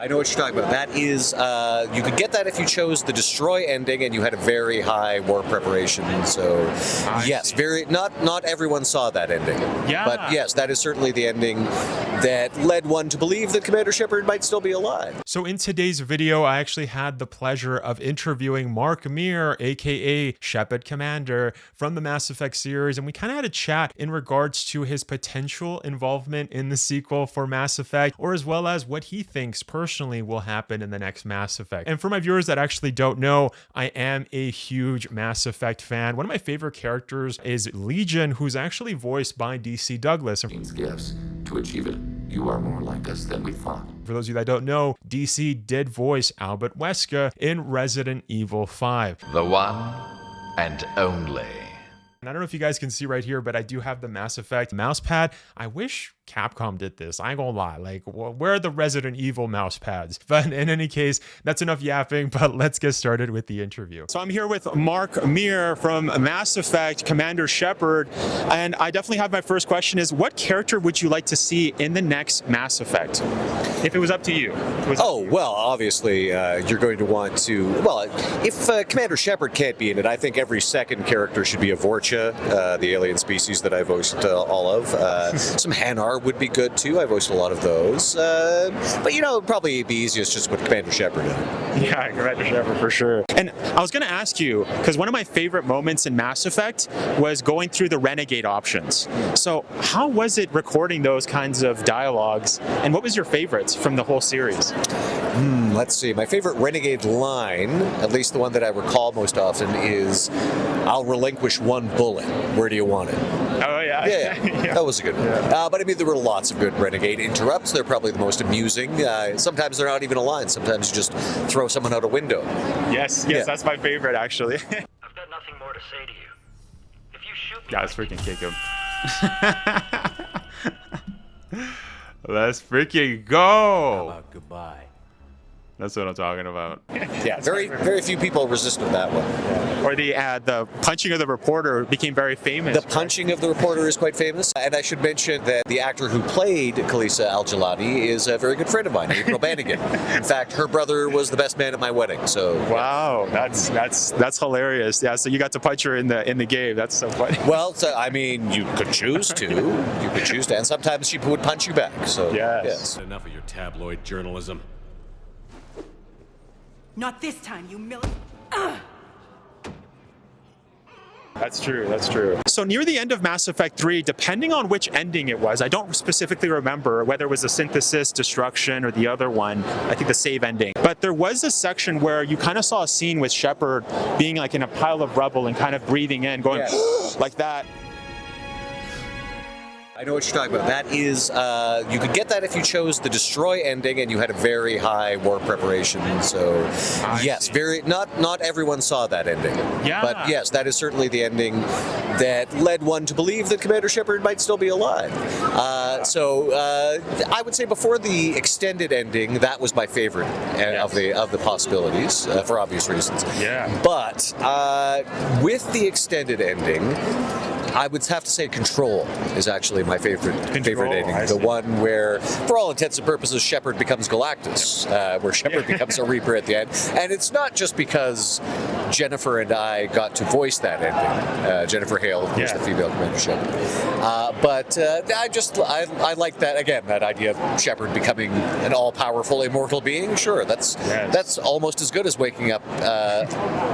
I know what you're talking about. That is, you could get that if you chose the destroy ending and you had a very high war preparation. So, yes, not everyone saw that ending. Yeah. But yes, that is certainly the ending that led one to believe that Commander Shepard might still be alive. So in today's video, I actually had the pleasure of interviewing Mark Meer, aka Shepard Commander from the Mass Effect series, and we kind of had a chat in regards to his potential involvement in the sequel for Mass Effect, or as well as what he thinks personally will happen in the next Mass Effect. And for my viewers that actually don't know, I am a huge Mass Effect fan. One of my favorite characters is Legion, who's actually voiced by DC Douglas. Gifts. To achieve it, you are more like us than we thought. For those of you that don't know, DC did voice Albert Wesker in Resident Evil 5. The one and only. And I don't know if you guys can see right here, but I do have the Mass Effect mouse pad. I wish Capcom did this. I ain't gonna lie. Like, where are the Resident Evil mouse pads? But in any case, that's enough yapping, but let's get started with the interview. So I'm here with Mark Meer from Mass Effect, Commander Shepard, and I definitely have my first question is, what character would you like to see in the next Mass Effect? If it was up to you. Well, obviously, you're going to want to... Well, if Commander Shepard can't be in it, I think every second character should be a Vorcha, the alien species that I voiced all of. Some Hanar would be good, too. I voiced a lot of those. But, you know, it'd probably be easiest just to put Commander Shepard in. Yeah, Commander Shepard, for sure. And I was going to ask you, because one of my favorite moments in Mass Effect was going through the Renegade options. So how was it recording those kinds of dialogues, and what was your favorites from the whole series? Let's see. My favorite Renegade line, at least the one that I recall most often, is, "I'll relinquish one bullet. Where do you want it?" Oh, yeah. Yeah. That was a good one. Yeah. But I mean, there were lots of good Renegade interrupts. They're probably the most amusing. Sometimes they're not even a line. Sometimes you just throw someone out a window. Yes, that's my favorite, actually. I've got nothing more to say to you. If you shoot me... Let's freaking kick him. Let's freaking go. How about goodbye? That's what I'm talking about. Yeah, very few people resisted that one. Yeah. Or the punching of the reporter became very famous. The punching of the reporter is quite famous. And I should mention that the actor who played Khaleesi Al-Jaladi is a very good friend of mine, April Bannigan. In fact, her brother was the best man at my wedding. So wow, that's hilarious. Yeah, so you got to punch her in the game. That's so funny. Well, I mean, you could choose to. And sometimes she would punch you back. So yes. Enough of your tabloid journalism. Not this time, you That's true. So near the end of Mass Effect 3, depending on which ending it was, I don't specifically remember whether it was the synthesis, destruction, or the other one, I think the save ending. But there was a section where you kind of saw a scene with Shepard being like in a pile of rubble and kind of breathing in, going like that. I know what you're talking about. That is, you could get that if you chose the destroy ending and you had a very high war preparation. So, yes, not everyone saw that ending. Yeah. But yes, that is certainly the ending that led one to believe that Commander Shepard might still be alive. So I would say before the extended ending, that was my favorite of the possibilities for obvious reasons. Yeah. But with the extended ending, I would have to say Control is actually my favorite ending. The one where, for all intents and purposes, Shepard becomes Galactus, where Shepard becomes a Reaper at the end. And it's not just because Jennifer and I got to voice that ending. Jennifer Hale, of course, the female Commander Shepard. But I like that, again, that idea of Shepard becoming an all-powerful, immortal being. Sure, that's almost as good as waking up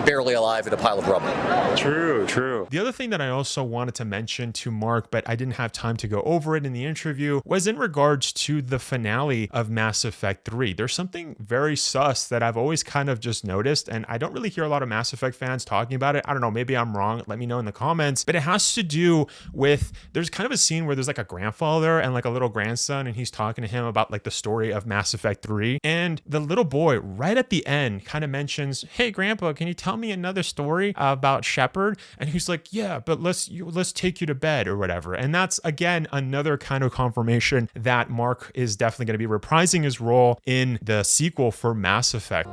barely alive in a pile of rubble. True. The other thing that I also wanted to mention to Mark, but I didn't have time to go over it in the interview, was in regards to the finale of Mass Effect 3. There's something very sus that I've always kind of just noticed, and I don't really hear a lot of Mass Effect fans talking about it. I don't know, maybe I'm wrong. Let me know in the comments. But it has to do with, there's kind of a scene where there's like a grandfather and like a little grandson, and he's talking to him about like the story of Mass Effect 3. And the little boy right at the end kind of mentions, "Hey, Grandpa, can you tell me another story about Shepard?" And he's like, "Yeah, but let's take you to bed," or whatever. And that's, again, another kind of confirmation that Mark is definitely going to be reprising his role in the sequel for Mass Effect.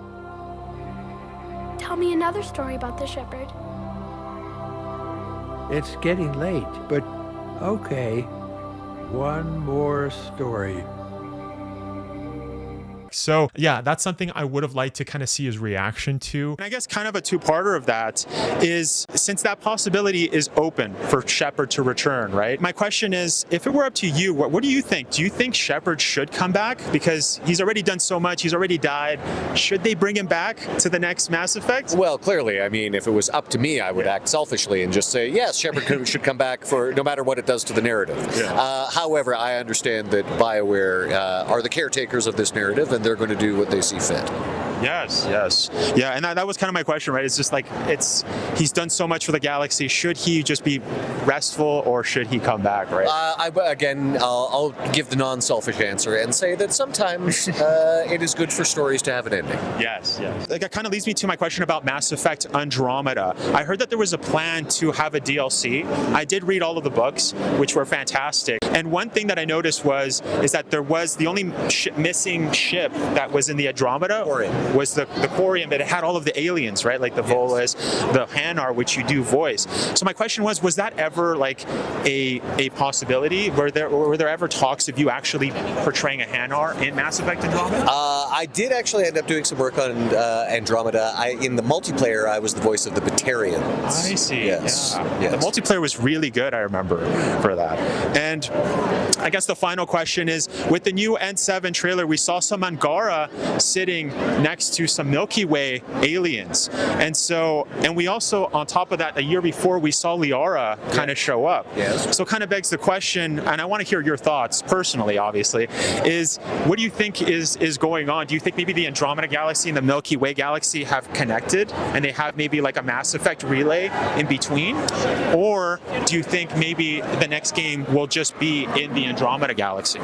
Tell me another story about the Shepard. It's getting late, but okay. One more story. So yeah, that's something I would have liked to kind of see his reaction to. And I guess kind of a two-parter of that is, since that possibility is open for Shepard to return, right? My question is, if it were up to you, what do you think? Do you think Shepard should come back? Because he's already done so much, he's already died. Should they bring him back to the next Mass Effect? Well, clearly, I mean, if it was up to me, I would act selfishly and just say, yes, Shepard should come back for no matter what it does to the narrative. However, I understand that BioWare are the caretakers of this narrative, and they're going to do what they see fit. Yes. Yeah, and that was kind of my question, right? It's just like, he's done so much for the galaxy. Should he just be restful, or should he come back, right? I'll give the non-selfish answer and say that sometimes it is good for stories to have an ending. Yes. Like, that kind of leads me to my question about Mass Effect Andromeda. I heard that there was a plan to have a DLC. I did read all of the books, which were fantastic. And one thing that I noticed is that there was the only missing ship that was in the Andromeda was the Quarium, but it had all of the aliens, right? Like the Volus, the Hanar, which you do voice. So my question was that ever like a possibility? Were there ever talks of you actually portraying a Hanar in Mass Effect Andromeda? I did actually end up doing some work on Andromeda. In the multiplayer, I was the voice of the Batarians. I see. Yes. The multiplayer was really good, I remember, for that. And I guess the final question is, with the new N7 trailer, we saw some Angara sitting next to some Milky Way aliens. And we also, on top of that, a year before, we saw Liara kind of show up. Yes. So kind of begs the question, and I want to hear your thoughts personally, obviously, is what do you think is going on? Do you think maybe the Andromeda Galaxy and the Milky Way Galaxy have connected and they have maybe like a Mass Effect relay in between? Or do you think maybe the next game will just be in the Andromeda Galaxy?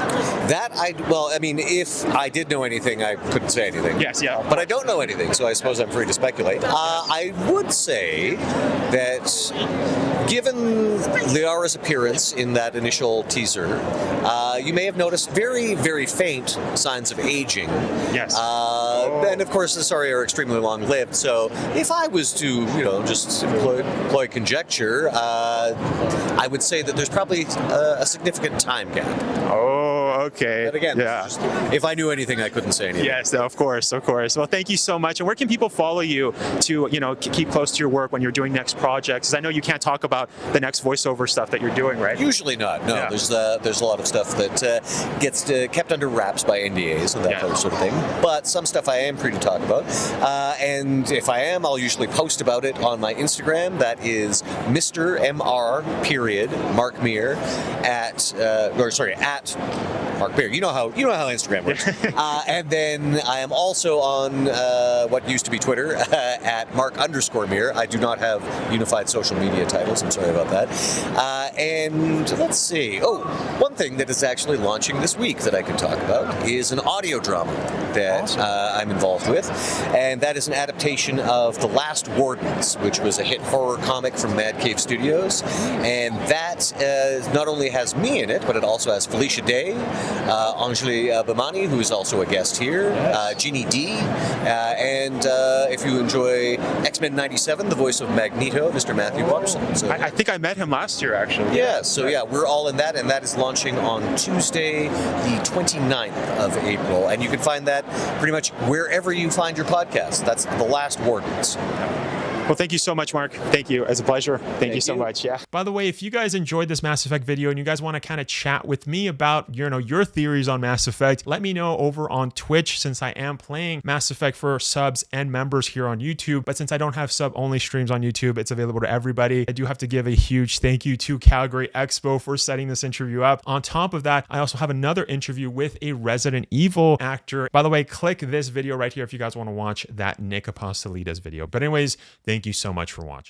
If I did know anything, I couldn't say anything. Yes, yeah. But I don't know anything, so I suppose I'm free to speculate. I would say that given Liara's appearance in that initial teaser, you may have noticed very, very faint signs of aging. Yes. And of course, the Asari are extremely long-lived, so if I was to, just employ conjecture, I would say that there's probably a significant time gap. Oh, okay. But again, if I knew anything, I couldn't say anything. Yes, of course. Well, thank you so much. And where can people follow you to, keep close to your work when you're doing next projects? Because I know you can't talk about the next voiceover stuff that you're doing, right? Usually not. No, there's a lot of stuff that gets kept under wraps by NDAs and that sort of thing. But some stuff I am free to talk about. And if I am, I'll usually post about it on my Instagram. That is Mr. Mr. Mark Meer at Mark Meer. You know how Instagram works. And then I am also on what used to be Twitter at Mark_Meer. I do not have unified social media titles. I'm sorry about that. And let's see. Oh, one thing that is actually launching this week that I can talk about is an audio drama that I'm involved with, and that is an adaptation of The Last Wardens, which was a hit horror comic from Mad Cave Studios, and that not only has me in it, but it also has Felicia Day, Anjali Bamani, who is also a guest here, Jeannie D, and if you enjoy X-Men 97, the voice of Magneto, Mr. Matthew Watson. So, I think I met him last year, actually. Yeah, so we're all in that, and that is launching on Tuesday, the 29th of April, and you can find that pretty much wherever you find your podcast. That's The Last Wardens. Well, thank you so much, Mark. Thank you. It's a pleasure. Thank you so much. Yeah. By the way, if you guys enjoyed this Mass Effect video and you guys want to kind of chat with me about, your theories on Mass Effect, let me know over on Twitch, since I am playing Mass Effect for subs and members here on YouTube. But since I don't have sub-only streams on YouTube, it's available to everybody. I do have to give a huge thank you to Calgary Expo for setting this interview up. On top of that, I also have another interview with a Resident Evil actor. By the way, click this video right here if you guys want to watch that Nick Apostolides video. But anyways, thank you so much for watching.